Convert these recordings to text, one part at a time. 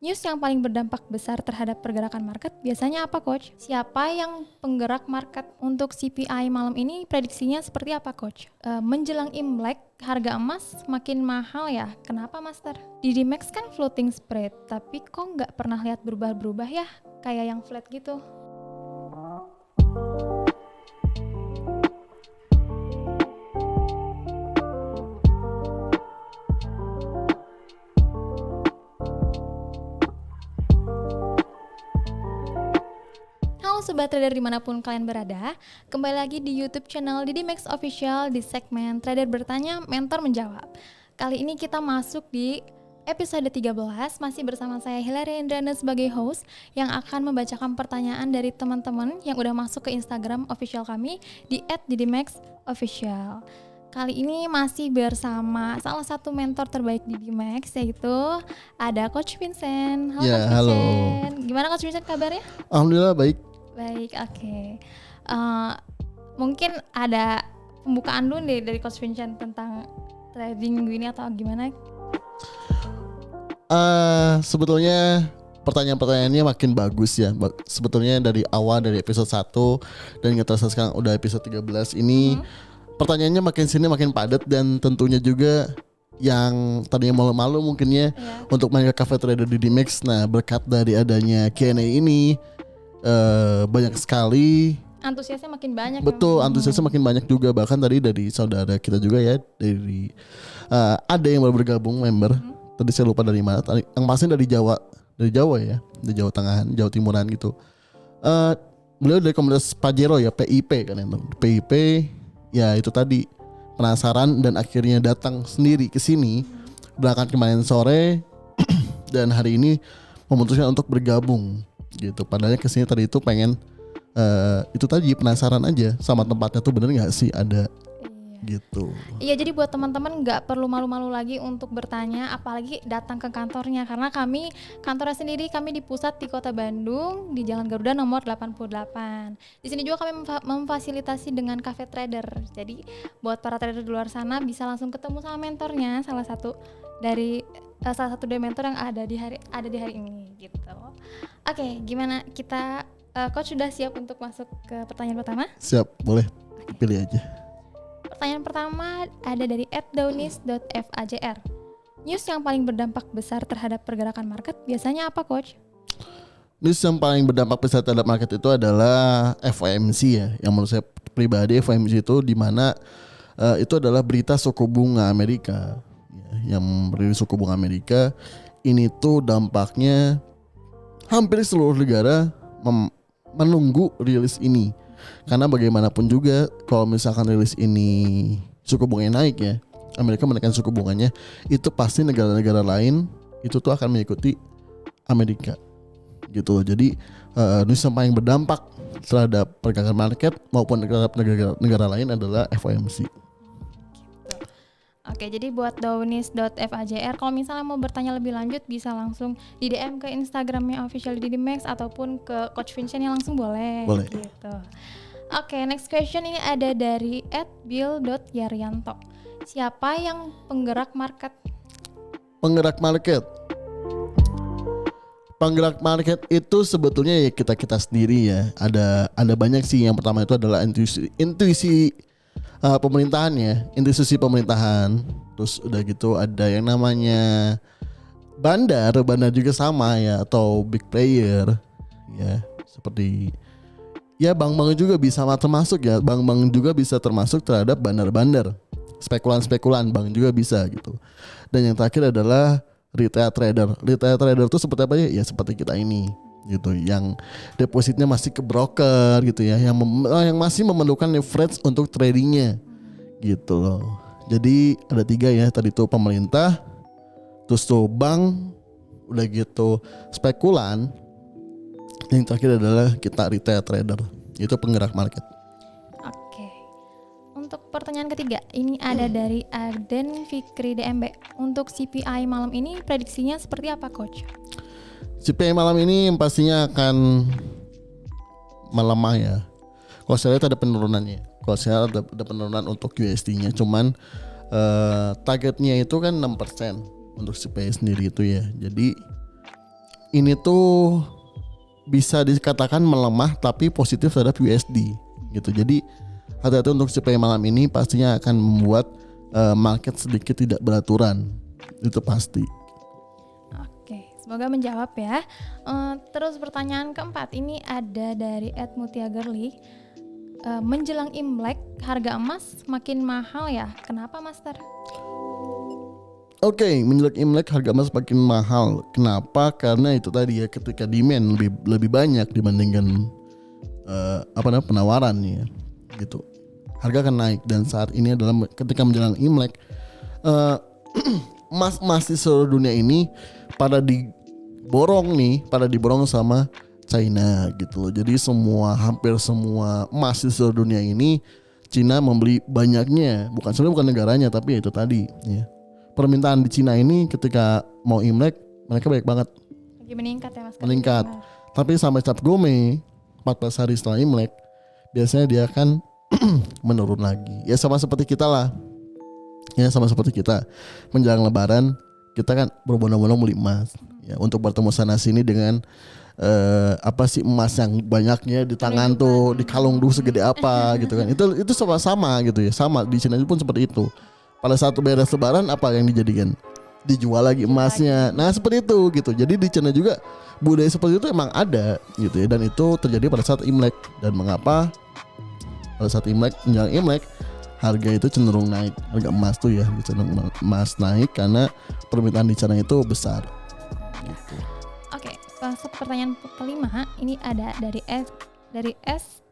News yang paling berdampak besar terhadap pergerakan market biasanya apa, Coach? Siapa yang penggerak market? Untuk CPI malam ini prediksinya seperti apa, Coach? Menjelang Imlek, harga emas makin mahal ya. Kenapa, Master? Di DMAX kan floating spread, tapi kok nggak pernah lihat berubah-berubah ya? Kayak yang flat gitu. Halo Sobat Trader dimanapun kalian berada, kembali lagi di YouTube channel Didi Max Official di segmen Trader Bertanya, Mentor Menjawab. Kali ini kita masuk di episode 13, masih bersama saya Hilary Indrana sebagai host yang akan membacakan pertanyaan dari teman-teman yang udah masuk ke Instagram official kami di @didimaxofficial. Kali ini masih bersama salah satu mentor terbaik di DMAX, yaitu ada Coach Vincent. Halo Ya, Coach halo. Vincent. Gimana Coach Vincent kabarnya? Alhamdulillah baik. Baik, oke. Mungkin ada pembukaan dulu nih dari Coach Vincent tentang trading minggu ini atau gimana? Sebetulnya pertanyaan-pertanyaannya makin bagus ya. Sebetulnya dari awal, dari episode 1 dan nggak terasa sekarang udah episode 13 ini, pertanyaannya makin sini makin padat, dan tentunya juga yang tadinya malu-malu mungkinnya untuk main ke Cafe Trader di DMAX. Nah, berkat dari adanya Q&A ini banyak sekali. Antusiasnya makin banyak. Betul, antusiasnya makin banyak juga. Bahkan tadi dari saudara kita juga ya, dari ada yang baru bergabung member. Tadi saya lupa dari mana. Yang pasti dari Jawa ya, dari Jawa Tengahan, Jawa Timuran gitu. Beliau dari komunitas Pajero ya, PIP kan itu. PIP ya itu tadi penasaran dan akhirnya datang sendiri ke sini. Berangkat kemarin sore dan hari ini memutuskan untuk bergabung gitu. Padahal kesini tadi itu pengen itu tadi penasaran aja sama tempatnya tuh bener nggak sih ada gitu. Iya, jadi buat teman-teman nggak perlu malu-malu lagi untuk bertanya, apalagi datang ke kantornya, karena kantornya sendiri kami di pusat di Kota Bandung di Jalan Garuda nomor 88. Di sini juga kami memfasilitasi dengan Cafe Trader. Jadi buat para trader di luar sana bisa langsung ketemu sama mentornya, salah satu dari mentor yang ada di hari ini gitu. Oke, gimana kita Coach sudah siap untuk masuk ke pertanyaan pertama? Siap, boleh pilih aja. Pertanyaan pertama ada dari @daunis.fajr. News yang paling berdampak besar terhadap pergerakan market biasanya apa, Coach? News yang paling berdampak besar terhadap market itu adalah FOMC ya. Yang menurut saya pribadi FOMC itu di mana itu adalah berita suku bunga Amerika ya, yang merilis suku bunga Amerika. Ini tuh dampaknya hampir seluruh negara menunggu rilis ini. Karena bagaimanapun juga kalau misalkan rilis ini suku bunganya naik ya, Amerika menaikkan suku bunganya, itu pasti negara-negara lain itu tuh akan mengikuti Amerika gitu loh. Jadi news yang paling berdampak terhadap pergerakan market maupun negara lain adalah FOMC. Oke, jadi buat daunis.fajr, kalau misalnya mau bertanya lebih lanjut bisa langsung di DM ke Instagramnya official DidiMax ataupun ke Coach Vincent yang langsung boleh. Gitu. Oke, next question ini ada dari @bill.yaryanto. Siapa yang penggerak market? Penggerak market itu sebetulnya ya kita sendiri ya. Ada banyak sih. Yang pertama itu adalah intuisi pemerintahan ya, institusi pemerintahan. Terus udah gitu ada yang namanya bandar juga sama ya, atau big player ya, seperti ya bank-bank juga bisa termasuk ya. Bank-bank juga bisa termasuk terhadap bandar-bandar. Spekulan-spekulan bank juga bisa gitu. Dan yang terakhir adalah retail trader. Retail trader itu seperti apa ya? Ya seperti kita ini gitu, yang depositnya masih ke broker gitu ya, yang masih memerlukan leverage untuk tradingnya gitu loh. Jadi ada 3 ya, tadi tuh pemerintah, terus tuh bank, udah gitu spekulan, yang terakhir adalah kita retail trader, itu penggerak market. Oke. Untuk pertanyaan ketiga, ini ada dari Arden Fikri DMB. Untuk CPI malam ini prediksinya seperti apa, Coach? CPI malam ini pastinya akan melemah ya. Kalau saya lihat ada penurunannya. Kalau saya lihat ada penurunan untuk USD-nya. Cuman targetnya itu kan 6% untuk CPI sendiri itu ya. Jadi ini tuh bisa dikatakan melemah tapi positif terhadap USD gitu. Jadi hati-hati untuk CPI malam ini pastinya akan membuat market sedikit tidak beraturan. Itu pasti. Oke, semoga menjawab ya. Terus pertanyaan keempat ini ada dari @mutiagerli. Menjelang Imlek harga emas makin mahal ya. Kenapa, Master? Oke, menjelang Imlek harga emas makin mahal. Kenapa? Karena itu tadi ya, ketika demand lebih banyak dibandingkan penawaran ya, gitu. Harga akan naik dan saat ini adalah ketika menjelang Imlek, emas di seluruh dunia ini pada diborong sama China gitu loh. Jadi hampir semua emas di seluruh dunia ini China membeli banyaknya. Sebenarnya bukan negaranya, tapi ya itu tadi ya. Permintaan di Cina ini ketika mau Imlek mereka banyak banget. Lagi meningkat ya, Mas. Meningkat. Tapi sampai Cap Gome 14 hari setelah Imlek biasanya dia akan menurun lagi. Ya sama seperti kita lah. Ya sama seperti kita. Menjelang Lebaran kita kan berbondong-bondong beli emas ya, untuk bertemu sana sini dengan emas yang banyaknya di tangan tuh, di kalung tuh segede apa gitu kan. Itu sama gitu ya. Sama di Cina pun seperti itu. Pada saat beres Lebaran apa yang dijadikan? Dijual lagi emasnya. Nah seperti itu gitu. Jadi di Cina juga budaya seperti itu emang ada gitu ya. Dan itu terjadi pada saat Imlek. Dan mengapa pada saat Imlek, menjelang Imlek harga itu cenderung naik. Harga emas tuh ya cenderung emas naik karena permintaan di Cina itu besar gitu. Oke, pertanyaan kelima ini ada dari S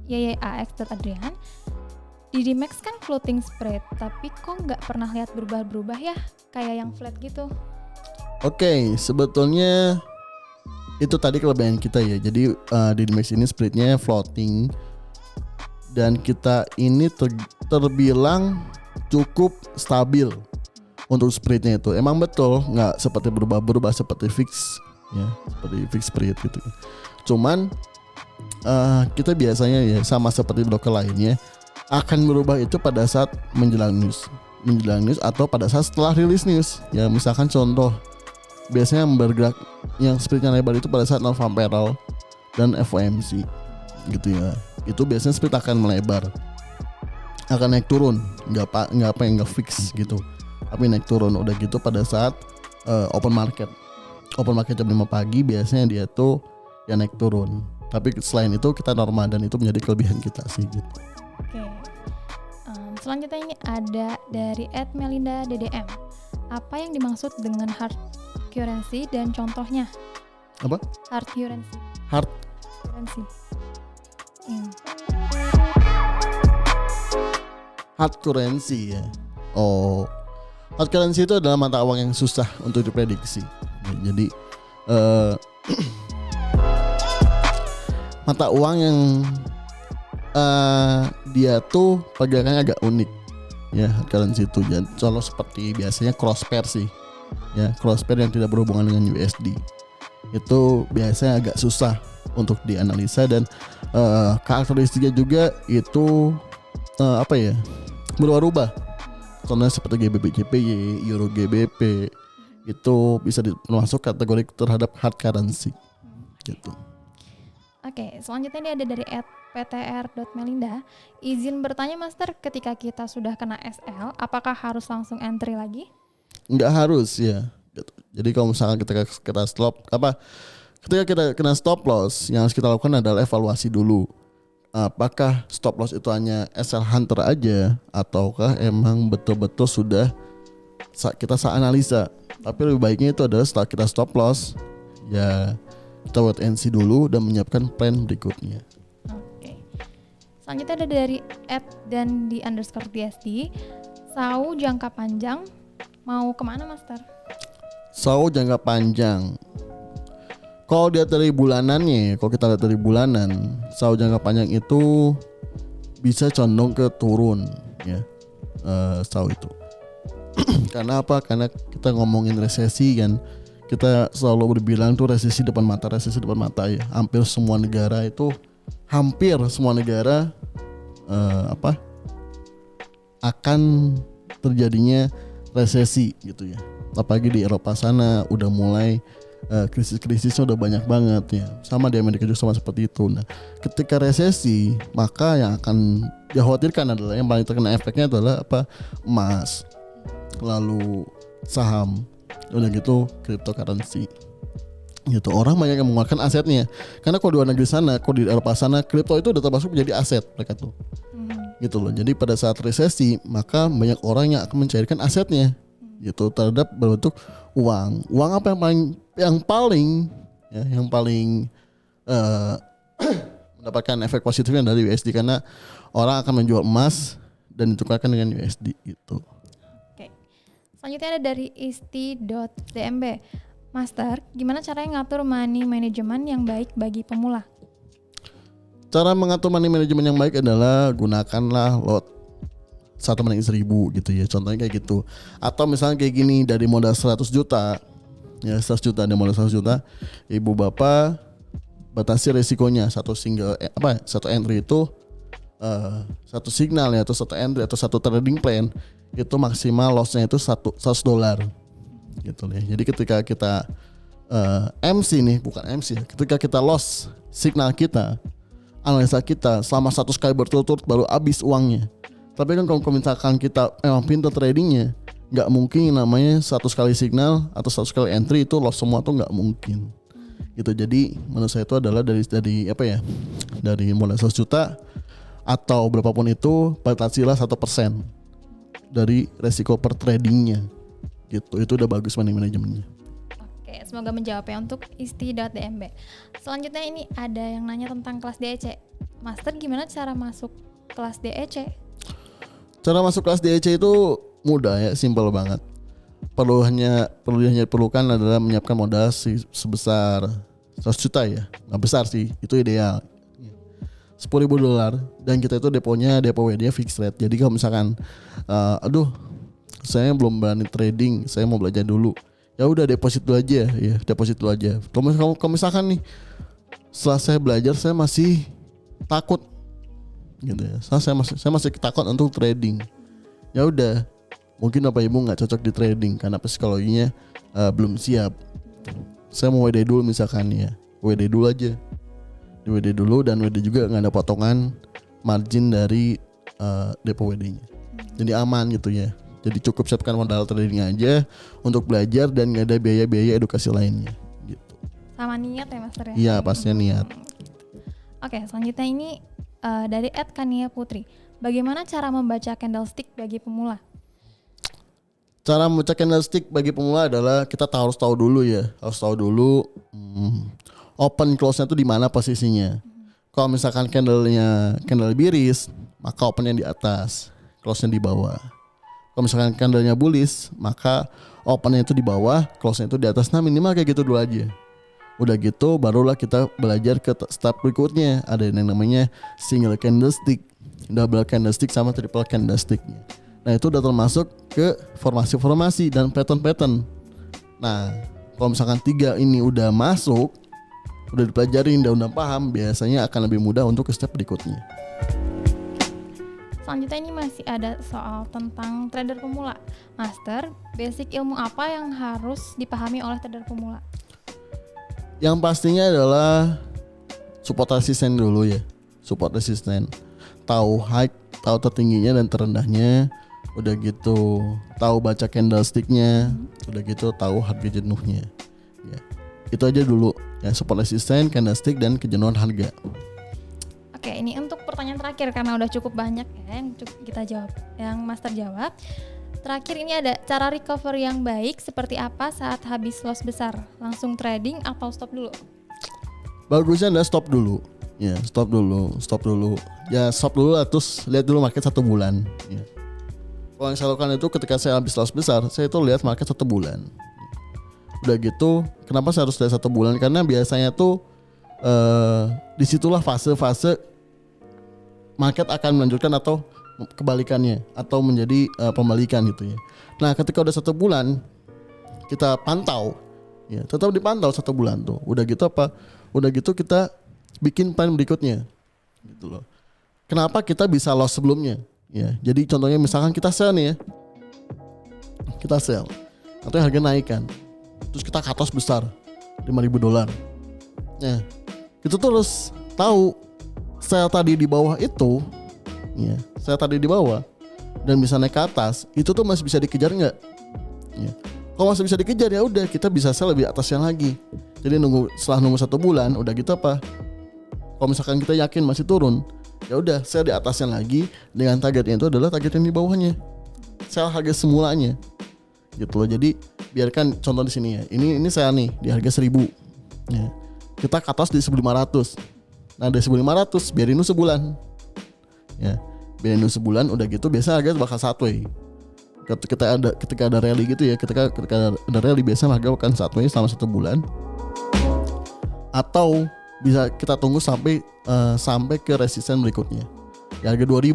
YYAX.Adrian. Di Dimex kan floating spread, tapi kok nggak pernah lihat berubah-berubah ya, kayak yang flat gitu. Oke, sebetulnya itu tadi kelebihan kita ya. Jadi di Dimex ini spreadnya floating dan kita ini terbilang cukup stabil untuk spreadnya itu. Emang betul nggak seperti berubah-berubah seperti fix ya, seperti fix spread gitu. Cuman kita biasanya ya sama seperti broker lainnya akan berubah itu pada saat menjelang news atau pada saat setelah rilis news. Ya misalkan contoh biasanya yang bergerak yang spreadnya lebar itu pada saat non-farm dan FOMC gitu ya. Itu biasanya spread akan melebar, akan naik turun, nggak fix gitu, tapi naik turun. Udah gitu pada saat open market jam 5 pagi biasanya dia tuh ya naik turun. Tapi selain itu kita normal dan itu menjadi kelebihan kita sih gitu. Oke. Selanjutnya ini ada dari @melinda_ddm. Apa yang dimaksud dengan hard currency dan contohnya? Apa? Hard currency. Hard Currency. Hard currency ya. Oh, hard currency itu adalah mata uang yang susah untuk diprediksi. Ya, jadi mata uang yang dia tuh pergerakannya agak unik ya, hard currency itu. Jadi, contoh seperti biasanya cross pair sih. Ya, cross pair yang tidak berhubungan dengan USD. Itu biasanya agak susah untuk dianalisa dan karakteristiknya juga itu berubah-ubah. Contohnya seperti GBP JPY, Euro GBP itu bisa masuk kategori terhadap hard currency gitu. Oke, selanjutnya ini ada dari @ptr.melinda. Izin bertanya Master, ketika kita sudah kena SL, apakah harus langsung entry lagi? Nggak harus ya. Jadi kalau misalkan ketika kita kena stop loss, yang harus kita lakukan adalah evaluasi dulu. Apakah stop loss itu hanya SL Hunter aja ataukah emang betul-betul sudah kita analisa. Tapi lebih baiknya itu adalah setelah kita stop loss ya kita wait and see dulu dan menyiapkan plan berikutnya. Oke. Selanjutnya ada dari @dan_di_dsd. Sau jangka panjang mau kemana Master? Sau jangka panjang. Kalau lihat dari bulanannya, kalau kita lihat dari bulanan, sau jangka panjang itu bisa condong ke turun ya, sau itu. Karena apa? Karena kita ngomongin resesi kan, kita selalu berbilang tuh resesi depan mata ya. Hampir semua negara akan terjadinya resesi gitu ya. Apalagi di Eropa sana udah mulai krisis-krisisnya udah banyak banget ya. Sama di Amerika juga sama seperti itu. Nah, ketika resesi, maka yang akan dikhawatirkan adalah yang paling terkena efeknya adalah apa? Emas, lalu saham, udah gitu cryptocurrency. Gitu, orang banyak yang mengeluarkan asetnya. Karena kalau di luar negeri sana, kalau di Eropa sana, kripto itu udah termasuk menjadi aset mereka tuh. Gitu loh. Jadi pada saat resesi, maka banyak orang yang akan mencairkan asetnya gitu terhadap berbentuk uang. Uang apa yang paling mendapatkan efek positifnya dari USD, karena orang akan menjual emas dan ditukarkan dengan USD gitu. Oke. Selanjutnya ada dari isti.dmb. Master, gimana caranya ngatur money management yang baik bagi pemula? Cara mengatur money management yang baik adalah gunakanlah lot 1 banding 1000 gitu ya. Contohnya kayak gitu. Atau misalnya kayak gini, dari modal 100 juta. Ya 100 juta, ada modal 100 juta. Ibu bapak batasi resikonya satu entry itu satu signal ya, atau satu entry atau satu trading plan itu maksimal lossnya itu $100 gitu ya. Jadi ketika kita MC nih, bukan MC ya, ketika kita loss signal kita, analisa kita selama 100 kali berturut-turut baru habis uangnya. Tapi kan kalau misalkan kita memang pintar tradingnya, nggak mungkin namanya 100 kali signal atau 100 kali entry itu loss semua tuh nggak mungkin. Gitu. Jadi menurut saya itu adalah dari apa ya? Dari modal 100 juta atau berapapun itu, batasilah 1% dari resiko per tradingnya. Gitu. Itu udah bagus money manajemennya. Oke, semoga menjawab ya untuk isti.dmb. Selanjutnya ini ada yang nanya tentang kelas DEC. Master, gimana cara masuk kelas DEC? Cara masuk kelas DEC itu mudah ya, simpel banget. Hanya diperlukan adalah menyiapkan modal sebesar 100 juta ya. Nggak besar sih, itu ideal. $10.000 dan kita itu depo WD fixed rate. Jadi kalau misalkan saya belum berani trading, saya mau belajar dulu. Ya udah deposit dulu aja ya, deposit dulu aja. Kalau misalkan nih setelah saya belajar saya masih takut gitu ya. Saya masih takut untuk trading. Ya udah, mungkin Bapak Ibu nggak cocok di trading karena psikologinya belum siap. Saya mau WD dulu misalkan ya, WD dulu aja. Di WD dulu, dan WD juga nggak ada potongan margin dari depo WD-nya. Jadi aman gitu ya. Jadi cukup siapkan modal trading aja untuk belajar dan nggak ada biaya-biaya edukasi lainnya. Gitu. Sama niat ya Master ya? Iya, pastinya niat. Oke, selanjutnya ini dari @Kania Putri. Bagaimana cara membaca candlestick bagi pemula? Cara membaca candlestick bagi pemula adalah kita harus tahu dulu ya. Harus tahu dulu open close-nya tuh di mana posisinya. Kalau misalkan candle biris, maka open-nya di atas, close-nya di bawah. Kalau misalkan candle-nya bullish, maka open-nya itu di bawah, close-nya itu di atas. Nah, minimal kayak gitu dulu aja. Udah gitu barulah kita belajar ke step berikutnya. Ada yang namanya single candlestick, double candlestick, sama triple candlestick. Nah, itu udah termasuk ke formasi-formasi dan pattern-pattern. Nah, kalau misalkan 3 ini udah masuk, udah dipelajarin dan udah paham, biasanya akan lebih mudah untuk ke step berikutnya. Selanjutnya ini masih ada soal tentang trader pemula. Master, basic ilmu apa yang harus dipahami oleh trader pemula? Yang pastinya adalah support resisten dulu ya. Support resisten. Tahu high, tahu tertingginya dan terendahnya. Udah gitu tahu baca candlesticknya. Udah gitu tahu harga jenuhnya. Ya. Itu aja dulu ya, support resisten, candlestick, dan kejenuhan harga. Oke, ini untuk pertanyaan terakhir karena udah cukup banyak ya yang kita jawab, yang Master jawab. Terakhir ini ada cara recover yang baik seperti apa saat habis loss besar? Langsung trading atau stop dulu? Bagusnya adalah stop dulu. Ya, stop dulu. Ya, stop dulu lah, terus lihat dulu market 1 bulan. Ya. Kalau yang saya lakukan itu ketika saya habis loss besar, saya itu lihat market 1 bulan. Udah gitu, kenapa saya harus lihat 1 bulan? Karena biasanya tuh disitulah fase-fase market akan melanjutkan atau kebalikannya, atau menjadi pembalikan gitu ya. Nah, ketika udah 1 bulan kita pantau, ya tetap dipantau 1 bulan tuh. Udah gitu apa? Udah gitu kita bikin plan berikutnya, gitu loh. Kenapa kita bisa loss sebelumnya? Ya, jadi contohnya misalkan kita sell nih ya, kita sell, atau harga naik kan, terus kita cut loss besar, $5.000. Nah, kita tuh harus tahu sel tadi di bawah itu, ya, sel tadi di bawah dan bisa naik ke atas, itu tuh masih bisa dikejar nggak? Ya. Kalau masih bisa dikejar ya udah kita bisa sel lebih atasnya lagi. Jadi setelah nunggu 1 bulan, udah gitu apa? Kalau misalkan kita yakin masih turun, ya udah sel di atasnya lagi dengan targetnya itu adalah target yang di bawahnya, sel harga semulanya, gitu loh. Jadi biarkan contoh di sini ya. Ini sel nih di harga 1.000. Ya. Kita ke atas di 1.500. Nah dari 1.500 biarin dulu sebulan. Ya, biarin dulu sebulan, udah gitu biasa harga bakal sideways. Ketika ada rally gitu ya, ketika ada rally biasa harga akan sideways selama 1 bulan. Atau bisa kita tunggu sampai ke resisten berikutnya. Di harga 2.000.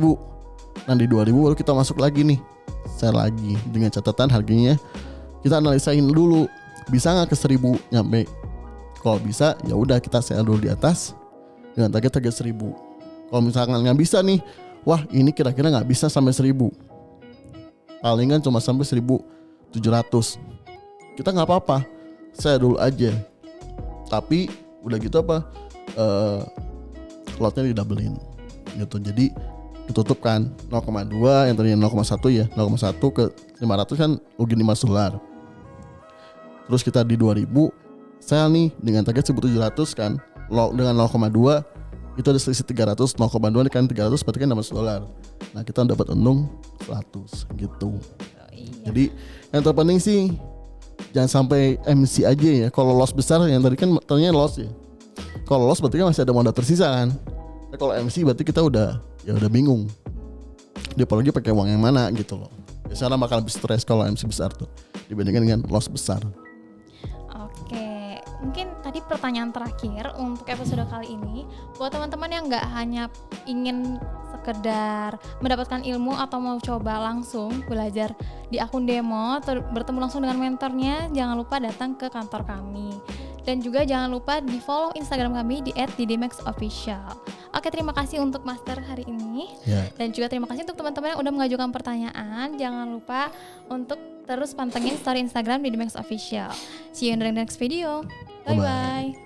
Nah di 2.000 baru kita masuk lagi nih. Sell lagi dengan catatan harganya kita analisain dulu bisa nggak ke 1.000 nyampe. Kalau bisa ya udah kita sell dulu di atas dengan target 1.000. Kalau misalkan nggak bisa nih, wah ini kira-kira nggak bisa sampai 1.000, palingan cuma sampai 1.700, kita nggak apa-apa, saya dulu aja. Tapi udah gitu apa, lotnya didoublein gitu. Jadi ditutup kan 0,2 yang tadinya 0,1 ya, 0,1 ke 500 kan rugi $5. Terus kita di 2.000 sell nih dengan target 1.700 kan, dengan 0,2 itu ada selisih 300, 0,2 kan 300 berarti kan $16. Nah kita dapat untung 100 gitu. Iya. Jadi yang terpenting sih jangan sampai MC aja ya. Kalau loss besar yang tadi kan ternyata loss ya. Kalau loss berarti kan masih ada modal tersisa kan. Nah, kalau MC berarti kita udah bingung. Dia apalagi pakai uang yang mana gitu loh. Biasanya bakal lebih stres kalau MC besar tuh dibandingkan dengan loss besar. Oke, mungkin tadi pertanyaan terakhir untuk episode kali ini buat teman-teman yang nggak hanya ingin sekedar mendapatkan ilmu atau mau coba langsung belajar di akun demo, bertemu langsung dengan mentornya, jangan lupa datang ke kantor kami. Dan juga jangan lupa di follow Instagram kami di @ddmaxofficial. Oke, terima kasih untuk Master hari ini. Dan juga terima kasih untuk teman-teman yang udah mengajukan pertanyaan. Jangan lupa untuk terus pantengin story Instagram di ddmaxofficial. See you in the next video. Bye-bye.